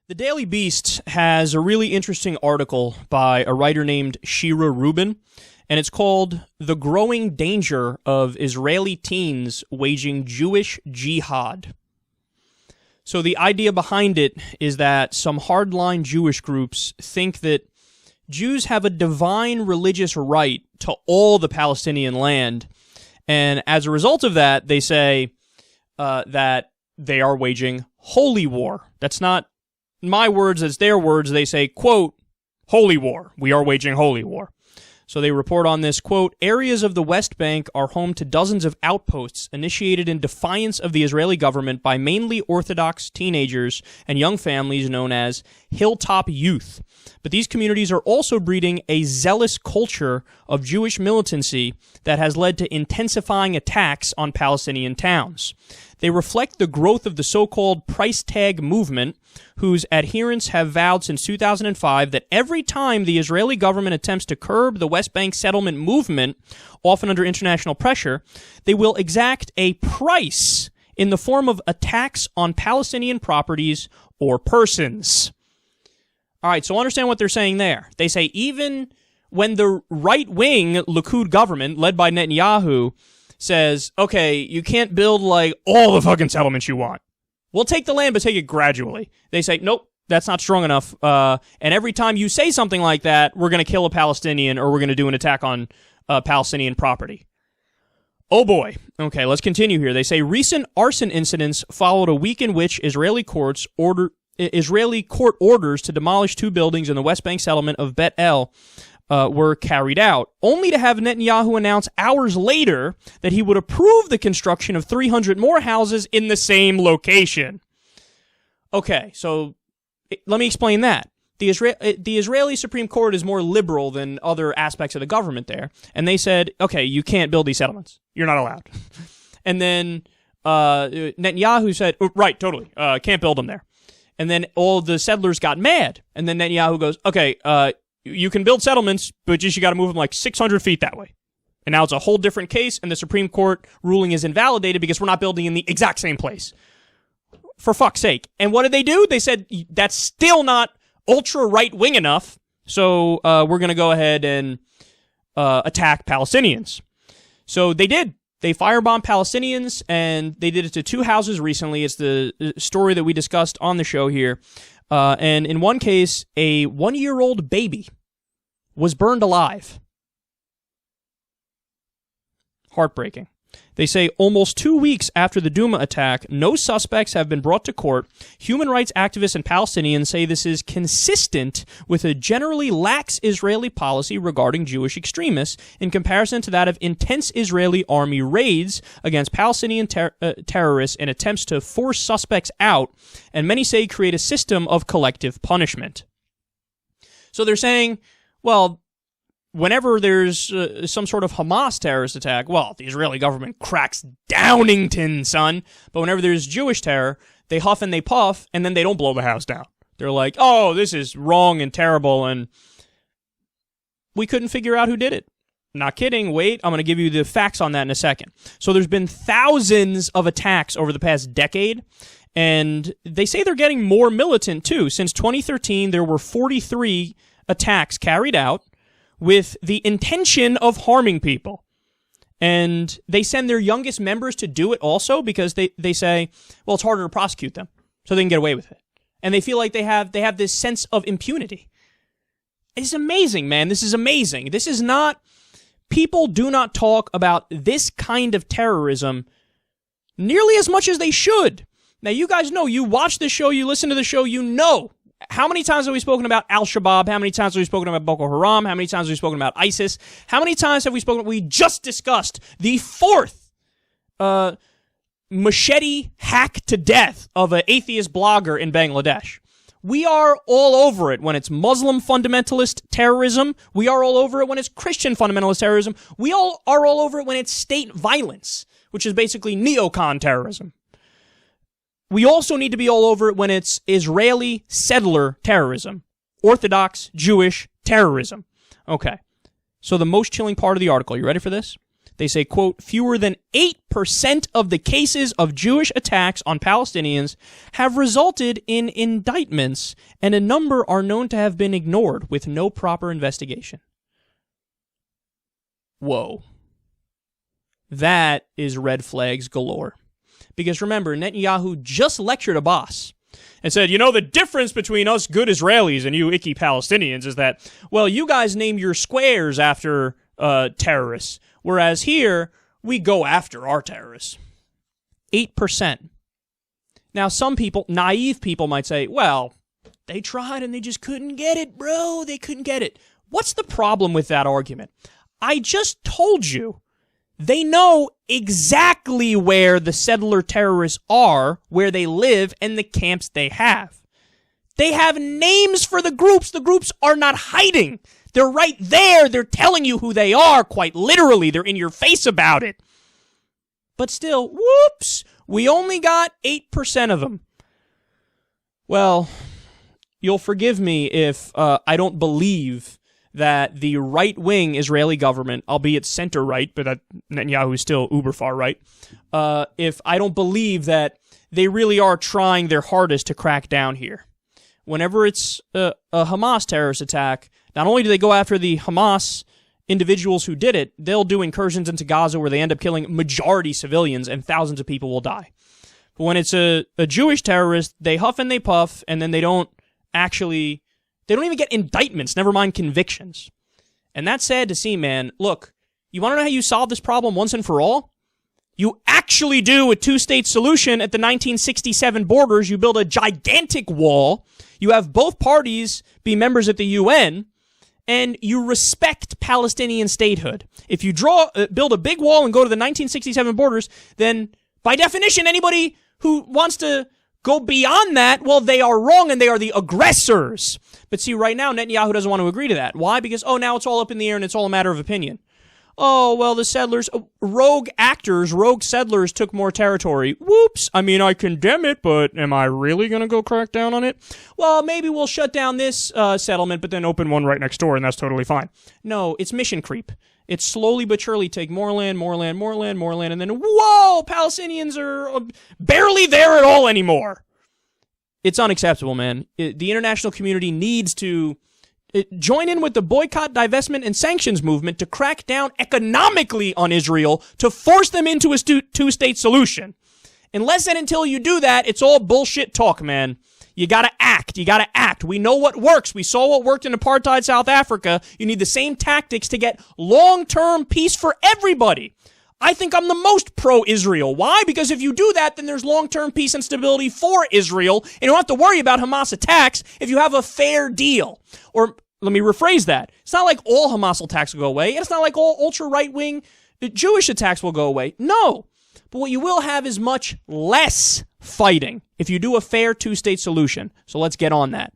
The Daily Beast has a really interesting article by a writer named Shira Rubin, and it's called The Growing Danger of Israeli Teens Waging Jewish Jihad. So the idea behind it is that some hardline Jewish groups think that Jews have a divine religious right to all the Palestinian land, and as a result of that, they say that they are waging holy war. That's not my words, that's their words. They say, quote, holy war. We are waging holy war. So they report on this, quote, areas of the West Bank are home to dozens of outposts initiated in defiance of the Israeli government by mainly Orthodox teenagers and young families known as Hilltop Youth. But these communities are also breeding a zealous culture of Jewish militancy that has led to intensifying attacks on Palestinian towns. They reflect the growth of the so-called price tag movement, whose adherents have vowed since 2005 that every time the Israeli government attempts to curb the West Bank settlement movement, often under international pressure, they will exact a price in the form of attacks on Palestinian properties or persons. All right, so understand what they're saying there. They say even when the right-wing Likud government, led by Netanyahu, says, okay, you can't build, like, all the fucking settlements you want. We'll take the land, but take it gradually. They say, nope, that's not strong enough. And every time you say something like that, we're going to kill a Palestinian or we're going to do an attack on Palestinian property. Oh boy. Okay, let's continue here. They say recent arson incidents followed a week in which Israeli court orders to demolish 2 buildings in the West Bank settlement of Bet El were carried out, only to have Netanyahu announce hours later that he would approve the construction of 300 more houses in the same location. Okay, so let me explain that. The Israeli Supreme Court is more liberal than other aspects of the government there, and they said, okay, you can't build these settlements. You're not allowed. And then Netanyahu said, oh, right, totally, can't build them there. And then all the settlers got mad, and then Netanyahu goes, okay, you can build settlements, but just you got to move them like 600 feet that way. And now it's a whole different case, and the Supreme Court ruling is invalidated because we're not building in the exact same place. For fuck's sake. And what did they do? They said, that's still not ultra right-wing enough, so we're going to go ahead and attack Palestinians. So they did. They firebombed Palestinians, and they did it to 2 houses recently. It's the story that we discussed on the show here. And in one case, a 1-year-old baby was burned alive. Heartbreaking. They say almost 2 weeks after the Duma attack, no suspects have been brought to court. Human rights activists and Palestinians say this is consistent with a generally lax Israeli policy regarding Jewish extremists in comparison to that of intense Israeli army raids against Palestinian terrorists and attempts to force suspects out, and many say create a system of collective punishment. So they're saying, well, whenever there's some sort of Hamas terrorist attack, well, the Israeli government cracks downington, son. But whenever there's Jewish terror, they huff and they puff, and then they don't blow the house down. They're like, oh, this is wrong and terrible, and we couldn't figure out who did it. Not kidding. Wait, I'm going to give you the facts on that in a second. So there's been thousands of attacks over the past decade, and they say they're getting more militant, too. Since 2013, there were 43 attacks carried out with the intention of harming people. And they send their youngest members to do it also because they say, well, it's harder to prosecute them, so they can get away with it. And they feel like they have this sense of impunity. It's amazing, man. This is amazing. This is not... People do not talk about this kind of terrorism nearly as much as they should. Now, you guys know, you watch the show, you listen to the show, you know. How many times have we spoken about Al-Shabaab? How many times have we spoken about Boko Haram? How many times have we spoken about ISIS? How many times have we spoken... We just discussed the 4th machete hack to death of an atheist blogger in Bangladesh. We are all over it when it's Muslim fundamentalist terrorism. We are all over it when it's Christian fundamentalist terrorism. We all are all over it when it's state violence, which is basically neocon terrorism. We also need to be all over it when it's Israeli settler terrorism. Orthodox Jewish terrorism. Okay. So the most chilling part of the article, you ready for this? They say, quote, fewer than 8% of the cases of Jewish attacks on Palestinians have resulted in indictments, and a number are known to have been ignored with no proper investigation. Whoa. That is red flags galore. Because remember, Netanyahu just lectured Abbas and said, you know, the difference between us good Israelis and you icky Palestinians is that, well, you guys name your squares after terrorists, whereas here, we go after our terrorists. 8%. Now, some people, naive people might say, well, they tried and they just couldn't get it, bro. They couldn't get it. What's the problem with that argument? I just told you. They know exactly where the settler terrorists are, where they live, and the camps they have. They have names for the groups. The groups are not hiding. They're right there. They're telling you who they are, quite literally. They're in your face about it. But still, whoops, we only got 8% of them. Well, you'll forgive me if I don't believe that the right-wing Israeli government, albeit center-right, but that Netanyahu is still uber-far-right, if I don't believe that they really are trying their hardest to crack down here. Whenever it's a Hamas terrorist attack, not only do they go after the Hamas individuals who did it, they'll do incursions into Gaza where they end up killing majority civilians and thousands of people will die. But when it's a Jewish terrorist, they huff and they puff, and then they don't even get indictments, never mind convictions. And that's sad to see, man. Look, you want to know how you solve this problem once and for all? You actually do a two-state solution at the 1967 borders. You build a gigantic wall. You have both parties be members at the UN, and you respect Palestinian statehood. If you build a big wall and go to the 1967 borders, then by definition, anybody who wants to go beyond that, well, they are wrong and they are the aggressors. But see, right now, Netanyahu doesn't want to agree to that. Why? Because, now it's all up in the air and it's all a matter of opinion. Oh, well, the settlers, rogue settlers took more territory. Whoops. I mean, I condemn it, but am I really going to go crack down on it? Well, maybe we'll shut down this settlement, but then open one right next door, and that's totally fine. No, it's mission creep. It's slowly but surely take more land, and then, whoa, Palestinians are barely there at all anymore. It's unacceptable, man. The international community needs to join in with the boycott, divestment, and sanctions movement to crack down economically on Israel to force them into a two-state solution. Unless and until you do that, it's all bullshit talk, man. You gotta act. We know what works. We saw what worked in apartheid South Africa. You need the same tactics to get long-term peace for everybody. I think I'm the most pro-Israel. Why? Because if you do that, then there's long-term peace and stability for Israel, and you don't have to worry about Hamas attacks if you have a fair deal. Or, let me rephrase that. It's not like all Hamas attacks will go away, and it's not like all ultra-right-wing Jewish attacks will go away. No. But what you will have is much less fighting if you do a fair two-state solution. So let's get on that.